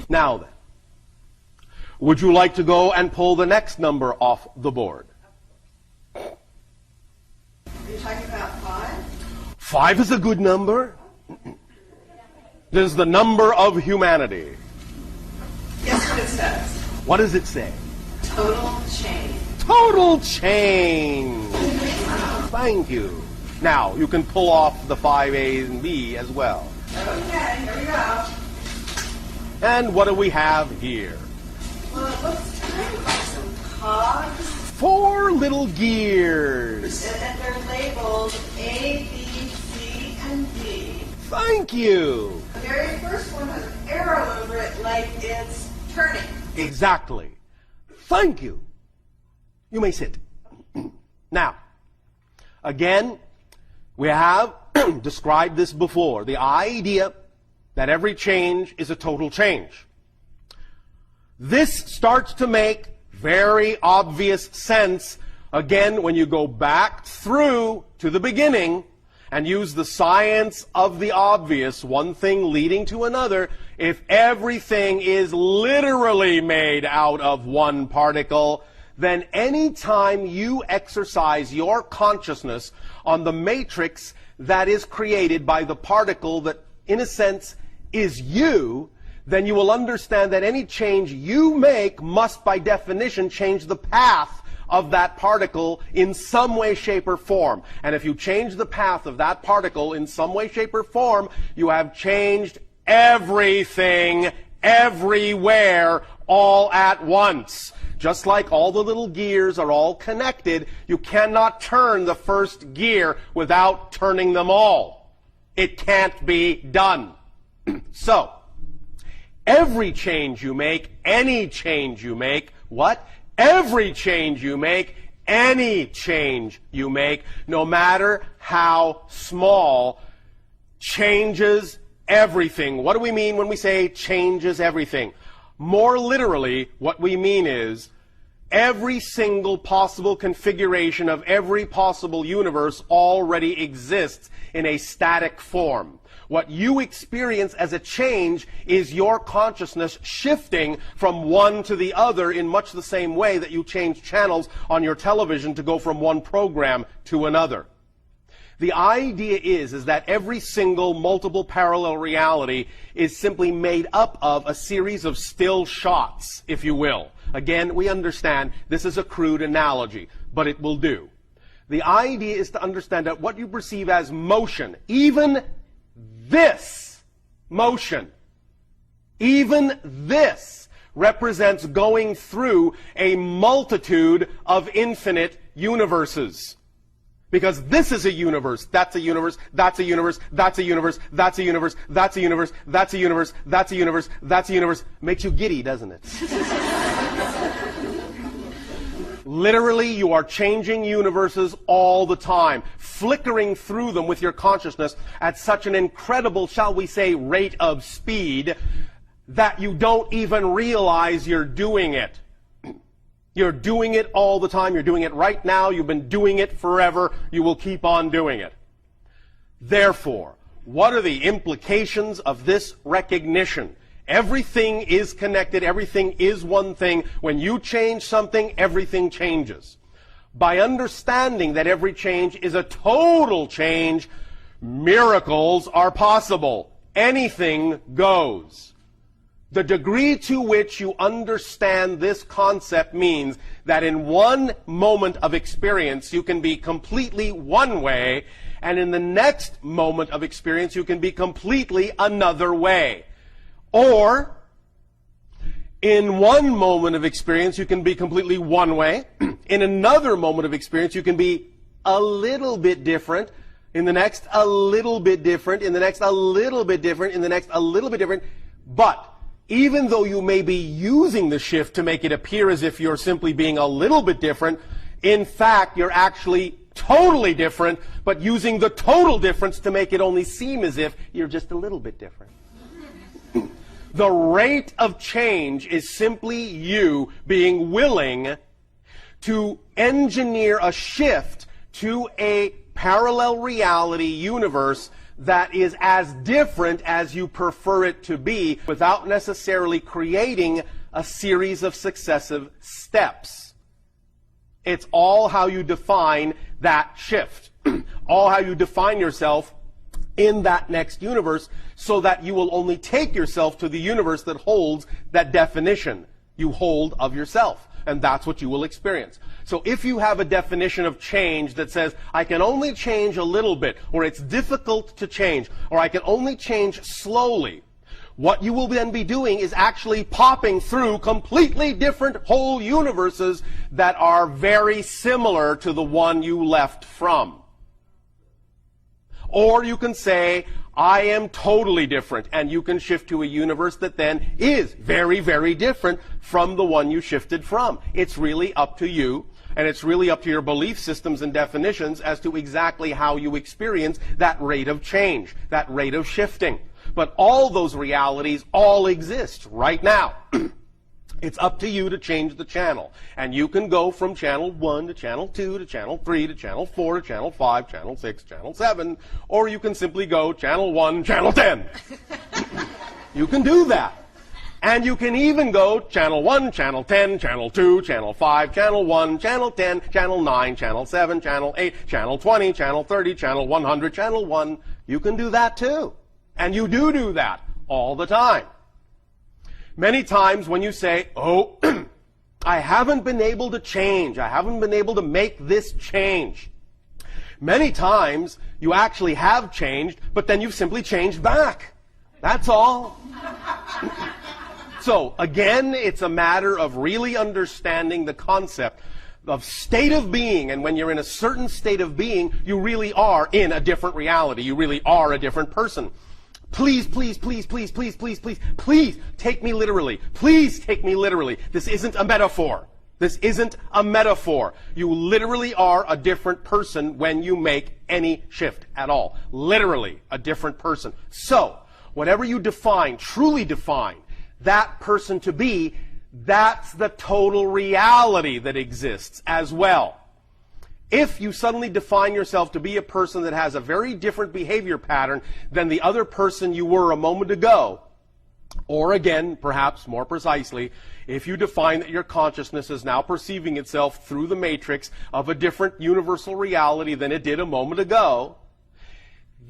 Now then, would you like to go and pull the next number off the board? Are you talking about 5? 5 is a good number. This is the number of humanity. Guess what it says? What does it say? Total change. Total change. Thank you. Now, you can pull off the 5A and B as well. Okay, here we go. And what do we have here? Well, it looks kind of like some cogs. 4 little gears. And they're labeled A, B, C, and D. Thank you. The very first one has an arrow over it like it's turning. Exactly. Thank you. You may sit. Now, again, we have described this before. The idea that every change is a total change. This starts to make very obvious sense, again, when you go back through to the beginning and use the science of the obvious, one thing leading to another. If everything is literally made out of one particle, then any time you exercise your consciousness on the matrix that is created by the particle that, in a sense, is you, then you will understand that any change you make must, by definition, change the path of that particle in some way, shape, or form. And if you change the path of that particle in some way, shape, or form, you have changed everything, everywhere, all at once. Just like all the little gears are all connected, you cannot turn the first gear without turning them all. It can't be done. So, every change you make, any change you make, what? Every change you make, any change you make, no matter how small, changes everything. What do we mean when we say changes everything? More literally, what we mean is every single possible configuration of every possible universe already exists in a static form. What you experience as a change is your consciousness shifting from one to the other in much the same way that you change channels on your television to go from one program to another. The idea is that every single multiple parallel reality is simply made up of a series of still shots, if you will. Again, we understand this is a crude analogy, but it will do. The idea is to understand that what you perceive as motion, even this motion, even this represents going through a multitude of infinite universes. Because this is a universe, that's a universe, that's a universe, that's a universe, that's a universe, that's a universe, that's a universe, that's a universe, that's a universe. Makes you giddy, doesn't it? Literally, you are changing universes all the time, flickering through them with your consciousness at such an incredible, shall we say, rate of speed that you don't even realize you're doing it. You're doing it all the time. You're doing it right now. You've been doing it forever. You will keep on doing it. Therefore, what are the implications of this recognition? Everything is connected. Everything is one thing. When you change something, everything changes. By understanding that every change is a total change, miracles are possible. Anything goes. The degree to which you understand this concept means that in one moment of experience you can be completely one way, and in the next moment of experience you can be completely another way. Or, in one moment of experience you can be completely one way, in another moment of experience you can be a little bit different, in the next a little bit different, in the next a little bit different, in the next a little bit different, but even though you may be using the shift to make it appear as if you're simply being a little bit different, in fact, you're actually totally different, but using the total difference to make it only seem as if you're just a little bit different. The rate of change is simply you being willing to engineer a shift to a parallel reality universe that is as different as you prefer it to be without necessarily creating a series of successive steps. It's all how you define that shift, all how you define yourself in that next universe, so that you will only take yourself to the universe that holds that definition you hold of yourself. And that's what you will experience. So if you have a definition of change that says, I can only change a little bit, or it's difficult to change, or I can only change slowly, what you will then be doing is actually popping through completely different whole universes that are very similar to the one you left from. Or you can say, I am totally different, and you can shift to a universe that then is very, very different from the one you shifted from. It's really up to you, and it's really up to your belief systems and definitions as to exactly how you experience that rate of change, that rate of shifting. But all those realities all exist right now. It's up to you to change the channel. And you can go from channel 1 to channel 2 to channel 3 to channel 4 to channel 5, channel 6, channel 7, or you can simply go channel 1, channel 10. You can do that. And you can even go channel 1, channel 10, channel 2, channel 5, channel 1, channel 10, channel 9, channel 7, channel 8, channel 20, channel 30, channel 100, channel 1. You can do that too. And you do that all the time. Many times when you say, oh, I haven't been able to change, I haven't been able to make this change. Many times you actually have changed, but then you've simply changed back. That's all. So again, it's a matter of really understanding the concept of state of being, and when you're in a certain state of being, you really are in a different reality. You really are a different person. Please, please, please, please, please, please, please, please take me literally. Please take me literally. This isn't a metaphor. This isn't a metaphor. You literally are a different person when you make any shift at all. Literally a different person. So, whatever you define, truly define that person to be, that's the total reality that exists as well. If you suddenly define yourself to be a person that has a very different behavior pattern than the other person you were a moment ago, or again, perhaps more precisely, if you define that your consciousness is now perceiving itself through the matrix of a different universal reality than it did a moment ago,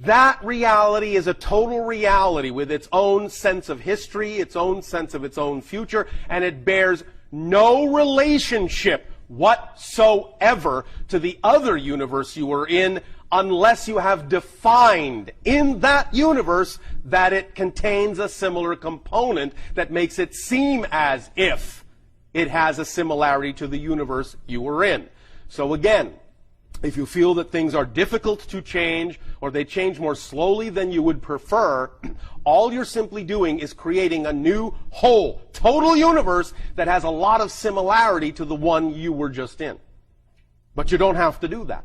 that reality is a total reality with its own sense of history, its own sense of its own future, and it bears no relationship whatsoever to the other universe you were in, unless you have defined in that universe that it contains a similar component that makes it seem as if it has a similarity to the universe you were in. So again, if you feel that things are difficult to change, or they change more slowly than you would prefer, all you're simply doing is creating a new, whole, total universe that has a lot of similarity to the one you were just in. But you don't have to do that.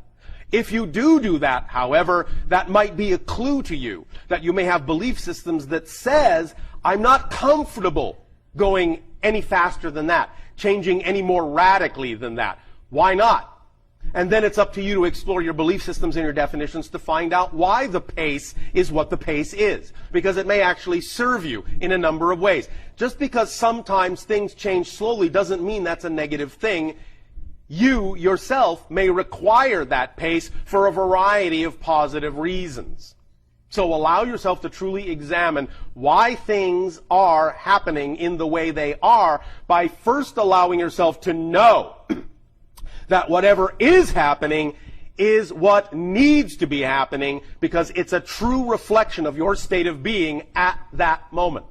If you do that, however, that might be a clue to you that you may have belief systems that says, I'm not comfortable going any faster than that, changing any more radically than that. Why not? And then it's up to you to explore your belief systems and your definitions to find out why the pace is what the pace is. Because it may actually serve you in a number of ways. Just because sometimes things change slowly doesn't mean that's a negative thing. You yourself may require that pace for a variety of positive reasons. So allow yourself to truly examine why things are happening in the way they are by first allowing yourself to know that whatever is happening is what needs to be happening, because it's a true reflection of your state of being at that moment.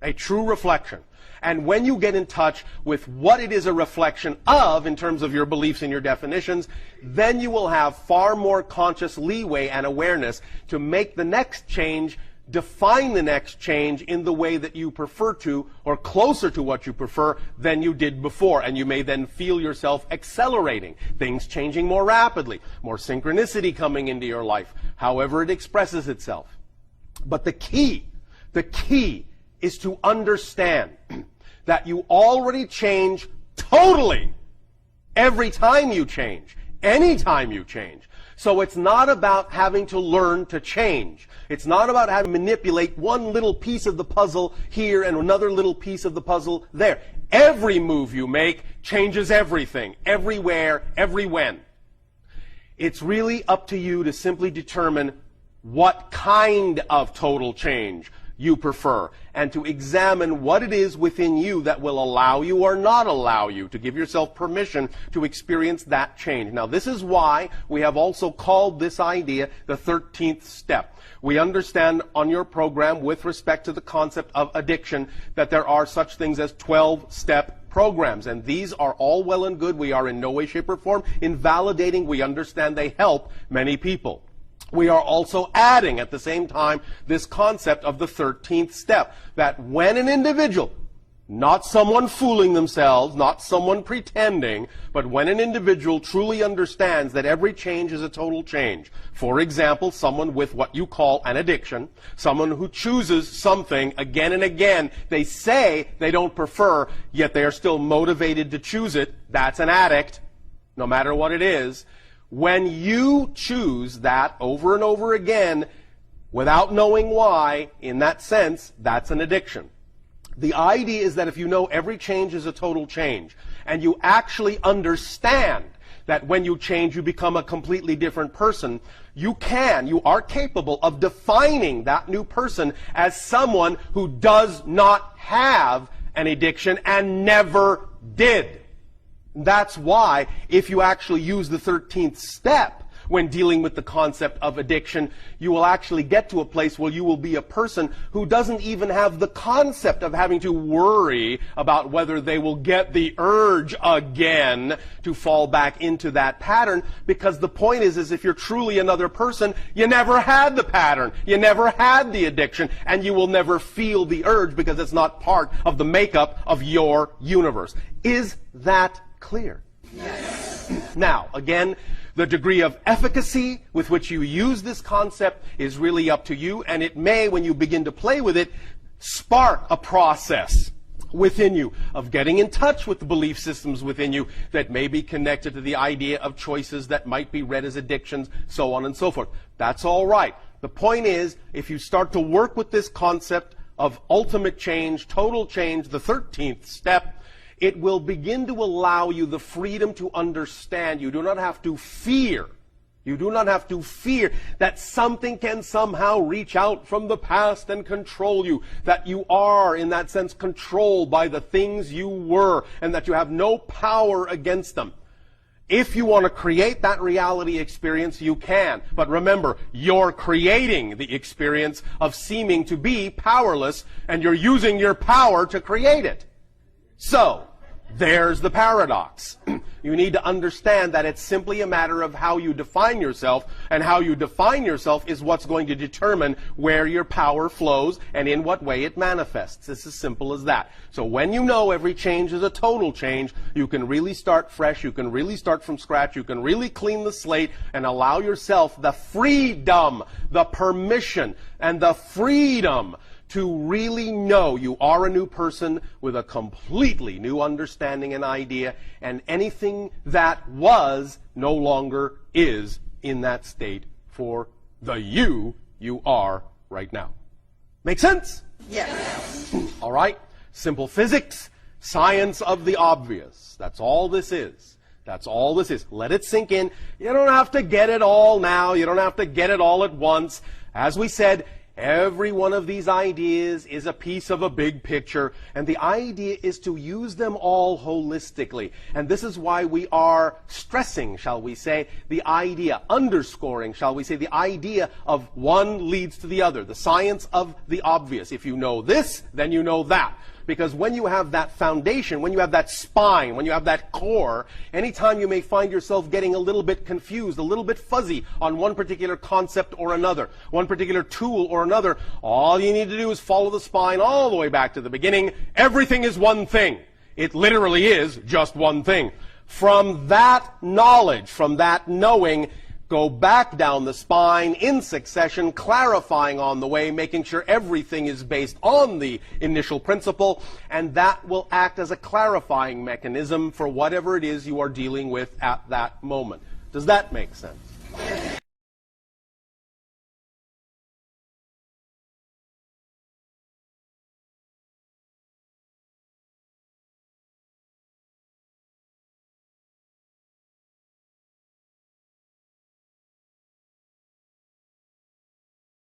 A true reflection. And when you get in touch with what it is a reflection of in terms of your beliefs and your definitions, then you will have far more conscious leeway and awareness to make the next change, define the next change in the way that you prefer to, or closer to what you prefer than you did before. And you may then feel yourself accelerating, things changing more rapidly, more synchronicity coming into your life, however it expresses itself. But the key is to understand that you already change totally every time you change, anytime you change. So it's not about having to learn to change. It's not about having to manipulate one little piece of the puzzle here and another little piece of the puzzle there. Every move you make changes everything, everywhere, every when. It's really up to you to simply determine what kind of total change you prefer, and to examine what it is within you that will allow you or not allow you, to give yourself permission to experience that change. Now, this is why we have also called this idea the 13th step. We understand on your program, with respect to the concept of addiction, that there are such things as 12-step programs, and these are all well and good. We are in no way, shape, or form invalidating. We understand they help many people. We are also adding at the same time this concept of the 13th step, that when an individual, not someone fooling themselves, not someone pretending, but when an individual truly understands that every change is a total change. For example, someone with what you call an addiction, someone who chooses something again and again, they say they don't prefer, yet they are still motivated to choose it. That's an addict, no matter what it is. When you choose that over and over again without knowing why, in that sense, that's an addiction. The idea is that if you know every change is a total change, and you actually understand that when you change you become a completely different person, you are capable of defining that new person as someone who does not have an addiction and never did. That's why, if you actually use the 13th step when dealing with the concept of addiction, you will actually get to a place where you will be a person who doesn't even have the concept of having to worry about whether they will get the urge again to fall back into that pattern, because the point is if you're truly another person, you never had the pattern, you never had the addiction, and you will never feel the urge because it's not part of the makeup of your universe. Is that clear? Yes. Now, again, the degree of efficacy with which you use this concept is really up to you, and it may, when you begin to play with it, spark a process within you of getting in touch with the belief systems within you that may be connected to the idea of choices that might be read as addictions, so on and so forth. That's all right. The point is, if you start to work with this concept of ultimate change, total change, the 13th step, it will begin to allow you the freedom to understand. You do not have to fear. You do not have to fear that something can somehow reach out from the past and control you. That you are, in that sense, controlled by the things you were, and that you have no power against them. If you want to create that reality experience, you can. But remember, you're creating the experience of seeming to be powerless, and you're using your power to create it. So, there's the paradox. You need to understand that it's simply a matter of how you define yourself, and how you define yourself is what's going to determine where your power flows and in what way it manifests. It's as simple as that. So when you know every change is a total change, you can really start fresh, you can really start from scratch, you can really clean the slate and allow yourself the freedom, the permission, and the freedom to really know you are a new person with a completely new understanding and idea, and anything that was no longer is in that state for the you are right now. Make sense? Yes. All right? Simple physics, science of the obvious. That's all this is. That's all this is. Let it sink in. You don't have to get it all now. You don't have to get it all at once. As we said, every one of these ideas is a piece of a big picture, and the idea is to use them all holistically. And this is why we are stressing, shall we say, the idea, underscoring, shall we say, the idea of one leads to the other, the science of the obvious. If you know this, then you know that. Because when you have that foundation, when you have that spine, when you have that core, anytime you may find yourself getting a little bit confused, a little bit fuzzy on one particular concept or another, one particular tool or another, all you need to do is follow the spine all the way back to the beginning. Everything is one thing. It literally is just one thing. From that knowledge, from that knowing, go back down the spine in succession, clarifying on the way, making sure everything is based on the initial principle, and that will act as a clarifying mechanism for whatever it is you are dealing with at that moment. Does that make sense?